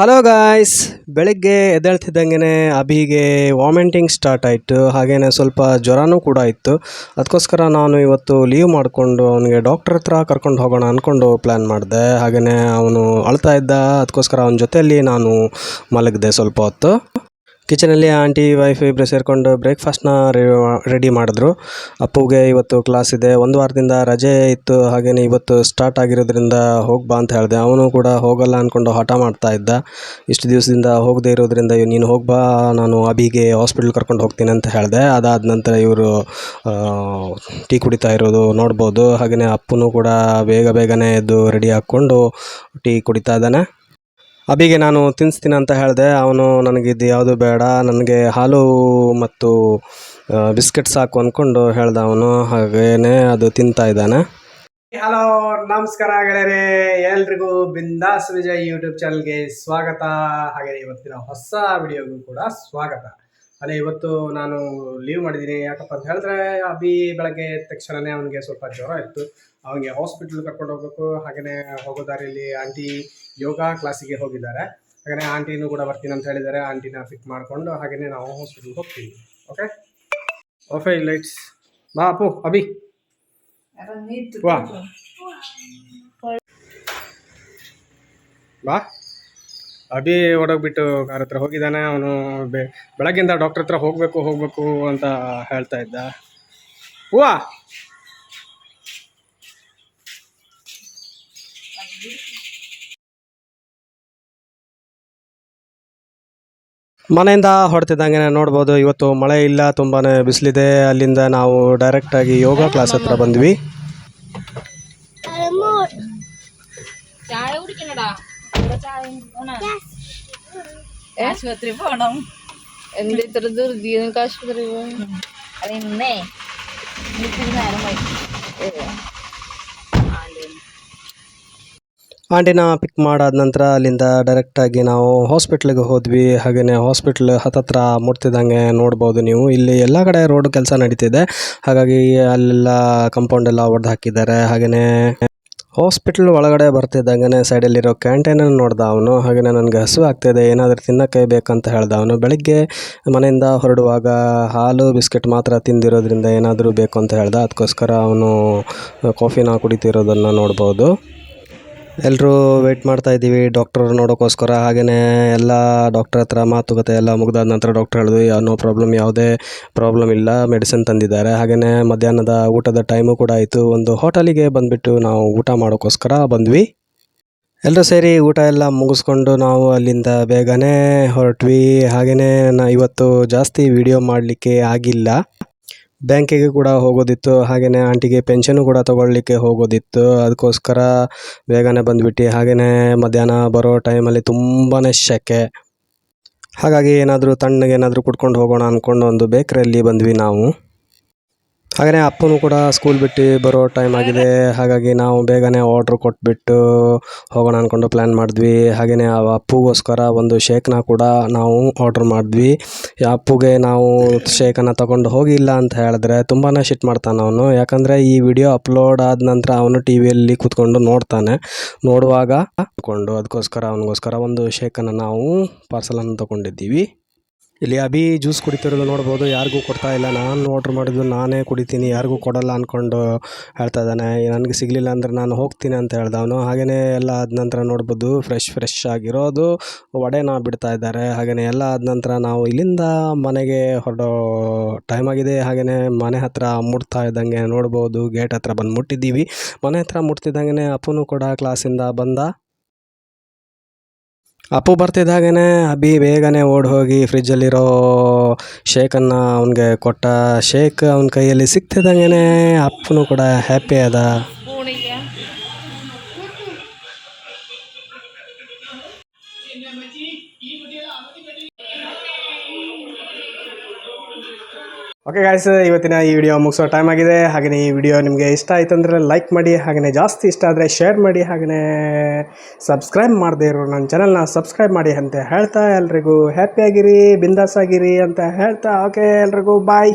Hello guys, ಬೆಳಗ್ಗೆ ಎದ್ದೇಳ್ತಿದ್ದಂಗೆ ಅಭಿಗೆ vomiting start ಆಯಿತು. ಹಾಗೆಯೇ ಸ್ವಲ್ಪ ಜ್ವರನೂ ಕೂಡ ಇತ್ತು. ಅದಕ್ಕೋಸ್ಕರ ನಾನು ಇವತ್ತು ಲೀವ್ ಮಾಡಿಕೊಂಡು ಅವನಿಗೆ ಡಾಕ್ಟರ್ ಹತ್ರ ಕರ್ಕೊಂಡು ಹೋಗೋಣ ಅಂದ್ಕೊಂಡು ಪ್ಲ್ಯಾನ್ ಮಾಡಿದೆ. ಹಾಗೆಯೇ ಅವನು ಅಳ್ತಾ ಇದ್ದ, ಅದಕ್ಕೋಸ್ಕರ ಅವನ ಜೊತೆಯಲ್ಲಿ ನಾನು ಮಲಗಿದೆ ಸ್ವಲ್ಪ ಹೊತ್ತು. ಕಿಚನಲ್ಲಿ ಆಂಟಿ ವೈಫ್ ಇಬ್ಬರು ಸೇರಿಕೊಂಡು ಬ್ರೇಕ್ಫಾಸ್ಟ್ನ ರೆಡಿ ಮಾಡಿದ್ರು. ಅಪ್ಪುಗೆ ಇವತ್ತು ಕ್ಲಾಸ್ ಇದೆ, ಒಂದು ವಾರದಿಂದ ರಜೆ ಇತ್ತು. ಹಾಗೆಯೇ ಇವತ್ತು ಸ್ಟಾರ್ಟ್ ಆಗಿರೋದ್ರಿಂದ ಹೋಗಿ ಬಾ ಅಂತ ಹೇಳಿದೆ. ಅವನು ಕೂಡ ಹೋಗಲ್ಲ ಅಂದ್ಕೊಂಡು ಹಠ ಮಾಡ್ತಾ ಇದ್ದ. ಇಷ್ಟು ದಿವಸದಿಂದ ಹೋಗದೇ ಇರೋದ್ರಿಂದ ನೀನು ಹೋಗಿ ಬಾ, ನಾನು ಅಭಿಗೆ ಹಾಸ್ಪಿಟ್ಲ್ ಕರ್ಕೊಂಡು ಹೋಗ್ತೀನಿ ಅಂತ ಹೇಳಿದೆ. ಅದಾದ ನಂತರ ಇವರು ಟೀ ಕುಡಿತಾ ಇರೋದು ನೋಡ್ಬೋದು. ಹಾಗೆಯೇ ಅಪ್ಪನೂ ಕೂಡ ಬೇಗನೆ ಎದ್ದು ರೆಡಿ ಹಾಕ್ಕೊಂಡು ಟೀ ಕುಡಿತಾ ಇದ್ದಾನೆ. ಅಭಿಗೆ ನಾನು ತಿನ್ನಿಸ್ತೀನಿ ಅಂತ ಹೇಳಿದೆ. ಅವನು ನನಗಿದ್ದು ಯಾವುದು ಬೇಡ, ನನಗೆ ಹಾಲು ಮತ್ತು ಬಿಸ್ಕೆಟ್ ಸಾಕು ಅಂದ್ಕೊಂಡು ಹೇಳ್ದ ಅವನು. ಹಾಗೇನೆ ಅದು ತಿಂತಾ ಇದ್ದಾನೆ. ಹಲೋ, ನಮಸ್ಕಾರ ಗೆಳೆಯರೇ, ಎಲ್ರಿಗೂ ಬಿಂದಾಸ್ ವಿಜಯ್ ಯೂಟ್ಯೂಬ್ ಚಾನಲ್ಗೆ ಸ್ವಾಗತ. ಹಾಗೆ ಇವತ್ತಿನ ಹೊಸ ವಿಡಿಯೋಗೂ ಕೂಡ ಸ್ವಾಗತ. ಅದೇ ಇವತ್ತು ನಾನು ಲೀವ್ ಮಾಡಿದ್ದೀನಿ. ಯಾಕಪ್ಪ ಅಂತ ಹೇಳಿದ್ರೆ ಅಭಿ ಬೆಳಗ್ಗೆ ಎದ್ದ ತಕ್ಷಣವೇ ಅವನಿಗೆ ಸ್ವಲ್ಪ ಜ್ವರ ಇತ್ತು. ಅವನಿಗೆ ಹಾಸ್ಪಿಟ್ಲ್ ಕರ್ಕೊಂಡು ಹೋಗಬೇಕು. ಹಾಗೆಯೇ ಹೋಗೋ ದಾರಿಯಲ್ಲಿ ಆಂಟಿ ಯೋಗ ಕ್ಲಾಸಿಗೆ ಹೋಗಿದ್ದಾರೆ. ಹಾಗೆಯೇ ಆಂಟಿನೂ ಕೂಡ ಬರ್ತೀನಿ ಅಂತ ಹೇಳಿದ್ದಾರೆ. ಆಂಟಿನ ಪಿಕ್ ಮಾಡಿಕೊಂಡು ಹಾಗೆಯೇ ನಾವು ಹಾಸ್ಪಿಟ್ಲ್ಗೆ ಹೋಗ್ತೀವಿ. ಓಕೆ ಓಫೆ ಲೈಟ್ಸ್ ಬಾ ಅಪ್ಪು, ಅಭಿ ವಾ ಬಾ. ಅಭಿ ಹೊಡೋಗ್ಬಿಟ್ಟು ಕಾರ್ ಹತ್ರ ಹೋಗಿದ್ದಾನೆ. ಅವನು ಬೆಳಗ್ಗಿಂದ ಡಾಕ್ಟರ್ ಹತ್ರ ಹೋಗಬೇಕು ಅಂತ ಹೇಳ್ತಾ ಇದ್ದ. ಹೂವಾ ಮನೆಯಿಂದ ಹೊರಡ್ತಿದ್ದಂಗೆ ನೋಡ್ಬೋದು, ಇವತ್ತು ಮಳೆ ಇಲ್ಲ, ತುಂಬಾ ಬಿಸಿಲಿದೆ. ಅಲ್ಲಿಂದ ನಾವು ಡೈರೆಕ್ಟಾಗಿ ಯೋಗ ಕ್ಲಾಸ್ ಹತ್ರ ಬಂದ್ವಿ. ആശുപത്രി പോണം. എന്ത് ഇത്ര ധൃതി നിനക്ക് ആശുപത്രി പോകണം? അത് ഇന്നേ നേരം ಆಂಟಿನ ಪಿಕ್ ಮಾಡಾದ ನಂತರ ಅಲ್ಲಿಂದ ಡೈರೆಕ್ಟಾಗಿ ನಾವು ಹಾಸ್ಪಿಟ್ಲಿಗೆ ಹೋದ್ವಿ. ಹಾಗೆಯೇ ಹಾಸ್ಪಿಟ್ಲ್ ಹತ್ತತ್ರ ಮುಟ್ತಿದ್ದಂಗೆ ನೋಡ್ಬೋದು ನೀವು, ಇಲ್ಲಿ ಎಲ್ಲ ಕಡೆ ರೋಡ್ ಕೆಲಸ ನಡೀತಿದೆ. ಹಾಗಾಗಿ ಅಲ್ಲೆಲ್ಲ ಕಾಂಪೌಂಡ್ ಎಲ್ಲ ಹೊಡೆದು ಹಾಕಿದ್ದಾರೆ. ಹಾಗೆಯೇ ಹಾಸ್ಪಿಟ್ಲ್ ಒಳಗಡೆ ಬರ್ತಿದ್ದಂಗೆ ಸೈಡಲ್ಲಿರೋ ಕ್ಯಾಂಟೀನನ್ನು ನೋಡ್ದ ಅವನು. ಹಾಗೆಯೇ ನನಗೆ ಹಸಿವು ಆಗ್ತಾಯಿದೆ, ಏನಾದರೂ ತಿನ್ನೋಕ್ಕೆ ಬೇಕಂತ ಹೇಳ್ದ ಅವನು. ಬೆಳಗ್ಗೆ ಮನೆಯಿಂದ ಹೊರಡುವಾಗ ಹಾಲು ಬಿಸ್ಕೆಟ್ ಮಾತ್ರ ತಿಂದಿರೋದ್ರಿಂದ ಏನಾದರೂ ಬೇಕು ಅಂತ ಹೇಳ್ದ. ಅದಕ್ಕೋಸ್ಕರ ಅವನು ಕಾಫಿನ ಕುಡಿತಿರೋದನ್ನು ನೋಡ್ಬೋದು. ಎಲ್ಲರೂ ವೆಯ್ಟ್ ಮಾಡ್ತಾ ಇದ್ದೀವಿ ಡಾಕ್ಟರ್ ನೋಡೋಕ್ಕೋಸ್ಕರ. ಹಾಗೆಯೇ ಎಲ್ಲ ಡಾಕ್ಟರ್ ಹತ್ರ ಮಾತುಕತೆ ಎಲ್ಲ ಮುಗಿದಾದ ನಂತರ ಡಾಕ್ಟರ್ ಹೇಳಿದ್ವಿ ನೋ ಪ್ರಾಬ್ಲಮ್, ಯಾವುದೇ ಪ್ರಾಬ್ಲಮ್ ಇಲ್ಲ, ಮೆಡಿಸಿನ್ ತಂದಿದ್ದಾರೆ. ಹಾಗೆಯೇ ಮಧ್ಯಾಹ್ನದ ಊಟದ ಟೈಮು ಕೂಡ ಆಯಿತು. ಒಂದು ಹೋಟೆಲಿಗೆ ಬಂದುಬಿಟ್ಟು ನಾವು ಊಟ ಮಾಡೋಕ್ಕೋಸ್ಕರ ಬಂದ್ವಿ. ಎಲ್ಲರೂ ಸೇರಿ ಊಟ ಎಲ್ಲ ಮುಗಿಸ್ಕೊಂಡು ನಾವು ಅಲ್ಲಿಂದ ಬೇಗನೆ ಹೊರಟ್ವಿ. ಹಾಗೆಯೇ ಇವತ್ತು ಜಾಸ್ತಿ ವಿಡಿಯೋ ಮಾಡಲಿಕ್ಕೆ ಆಗಿಲ್ಲ. ಬ್ಯಾಂಕಿಗೆ ಕೂಡ ಹೋಗೋದಿತ್ತು. ಹಾಗೆಯೇ ಆಂಟಿಗೆ ಪೆನ್ಷನು ಕೂಡ ತೊಗೊಳ್ಲಿಕ್ಕೆ ಹೋಗೋದಿತ್ತು. ಅದಕ್ಕೋಸ್ಕರ ಬೇಗನೆ ಬಂದುಬಿಟ್ಟು. ಹಾಗೆಯೇ ಮಧ್ಯಾಹ್ನ ಬರೋ ಟೈಮಲ್ಲಿ ತುಂಬಾ ಸೆಕೆ. ಹಾಗಾಗಿ ಏನಾದರೂ ತಣ್ಣಗೆ ಏನಾದರೂ ಕುಡ್ಕೊಂಡು ಹೋಗೋಣ ಅಂದ್ಕೊಂಡು ಒಂದು ಬೇಕ್ರಿಯಲ್ಲಿ ಬಂದ್ವಿ ನಾವು. ಹಾಗೆಯೇ ಅಪ್ಪನೂ ಕೂಡ ಸ್ಕೂಲ್ ಬಿಟ್ಟು ಬರೋ ಟೈಮ್ ಆಗಿದೆ. ಹಾಗಾಗಿ ನಾವು ಬೇಗನೆ ಆರ್ಡ್ರ್ ಕೊಟ್ಬಿಟ್ಟು ಹೋಗೋಣ ಅಂದ್ಕೊಂಡು ಪ್ಲ್ಯಾನ್ ಮಾಡಿದ್ವಿ. ಹಾಗೆಯೇ ಅಪ್ಪುಗೋಸ್ಕರ ಒಂದು ಶೇಕ್ನ ಕೂಡ ನಾವು ಆರ್ಡ್ರ್ ಮಾಡಿದ್ವಿ. ಅಪ್ಪುಗೆ ನಾವು ಶೇಕನ್ನು ತೊಗೊಂಡು ಹೋಗಿಲ್ಲ ಅಂತ ಹೇಳಿದ್ರೆ ತುಂಬಾ ಶಿಟ್ ಮಾಡ್ತಾನೆ ಅವನು. ಯಾಕಂದರೆ ಈ ವಿಡಿಯೋ ಅಪ್ಲೋಡ್ ಆದ ನಂತರ ಅವನು ಟಿ ವಿಯಲ್ಲಿ ಕೂತ್ಕೊಂಡು ನೋಡ್ತಾನೆ. ನೋಡುವಾಗ ಅದಕ್ಕೋಸ್ಕರ ಅವನಿಗೋಸ್ಕರ ಒಂದು ಶೇಕನ್ನು ನಾವು ಪಾರ್ಸಲನ್ನು ತೊಗೊಂಡಿದ್ದೀವಿ. ಇಲ್ಲಿ ಅಭಿ ಜ್ಯೂಸ್ ಕುಡಿತಿರೋದು ನೋಡ್ಬೋದು. ಯಾರಿಗೂ ಕೊಡ್ತಾ ಇಲ್ಲ, ನಾನು ಆರ್ಡ್ರ್ ಮಾಡಿದ್ದು ನಾನೇ ಕುಡಿತೀನಿ, ಯಾರಿಗೂ ಕೊಡಲ್ಲ ಅಂದ್ಕೊಂಡು ಹೇಳ್ತಾ ಇದ್ದಾನೆ. ನನಗೆ ಸಿಗಲಿಲ್ಲ ಅಂದರೆ ನಾನು ಹೋಗ್ತೀನಿ ಅಂತ ಹೇಳ್ದ ಅವನು. ಹಾಗೆಯೇ ಎಲ್ಲ ಆದ ನಂತರ ನೋಡ್ಬೋದು ಫ್ರೆಶ್ ಆಗಿರೋದು ವಡೆನ ಬಿಡ್ತಾ ಇದ್ದಾರೆ. ಹಾಗೆಯೇ ಎಲ್ಲ ಆದ ನಂತರ ನಾವು ಇಲ್ಲಿಂದ ಮನೆಗೆ ಹೊರಡೋ ಟೈಮ್ ಆಗಿದೆ. ಹಾಗೆಯೇ ಮನೆ ಹತ್ರ ಮುಟ್ತಾ ಇದ್ದಂಗೆ ನೋಡ್ಬೋದು, ಗೇಟ್ ಹತ್ರ ಬಂದು ಮುಟ್ಟಿದ್ದೀವಿ. ಮನೆ ಹತ್ರ ಮುಟ್ತಿದ್ದಂಗೆ ಅಪ್ಪನೂ ಕೂಡ ಕ್ಲಾಸಿಂದ ಬಂದ. ಅಪ್ಪು ಬರ್ತಿದ್ದಾಗೇ ಅಭಿ ಬೇಗನೆ ಓಡಿ ಹೋಗಿ ಫ್ರಿಜ್ಜಲ್ಲಿರೋ ಶೇಕನ್ನು ಅವನಿಗೆ ಕೊಟ್ಟ. ಶೇಕ್ ಅವನ ಕೈಯಲ್ಲಿ ಸಿಕ್ತಿದ್ದಂಗೆ ಅಪ್ಪನೂ ಕೂಡ ಹ್ಯಾಪಿ ಆದ. ಓಕೆ ಗಾಯ್ಸ್, ಇವತ್ತಿನ ಈ ವಿಡಿಯೋ ಮುಗಿಸೋ ಟೈಮ್ ಆಗಿದೆ. ಹಾಗೆಯೇ ಈ ವಿಡಿಯೋ ನಿಮಗೆ ಇಷ್ಟ ಆಯಿತು ಅಂದರೆ ಲೈಕ್ ಮಾಡಿ. ಹಾಗೆಯೇ ಜಾಸ್ತಿ ಇಷ್ಟ ಆದರೆ ಶೇರ್ ಮಾಡಿ. ಹಾಗೆಯೇ ಸಬ್ಸ್ಕ್ರೈಬ್ ಮಾಡದೇ ಇರೋ ನನ್ನ ಚಾನಲ್ನ ಸಬ್ಸ್ಕ್ರೈಬ್ ಮಾಡಿ ಅಂತ ಹೇಳ್ತಾ ಎಲ್ರಿಗೂ ಹ್ಯಾಪಿಯಾಗಿರಿ, ಬಿಂದಾಸ್ ಆಗಿರಿ ಅಂತ ಹೇಳ್ತಾ ಓಕೆ ಎಲ್ರಿಗೂ ಬಾಯ್.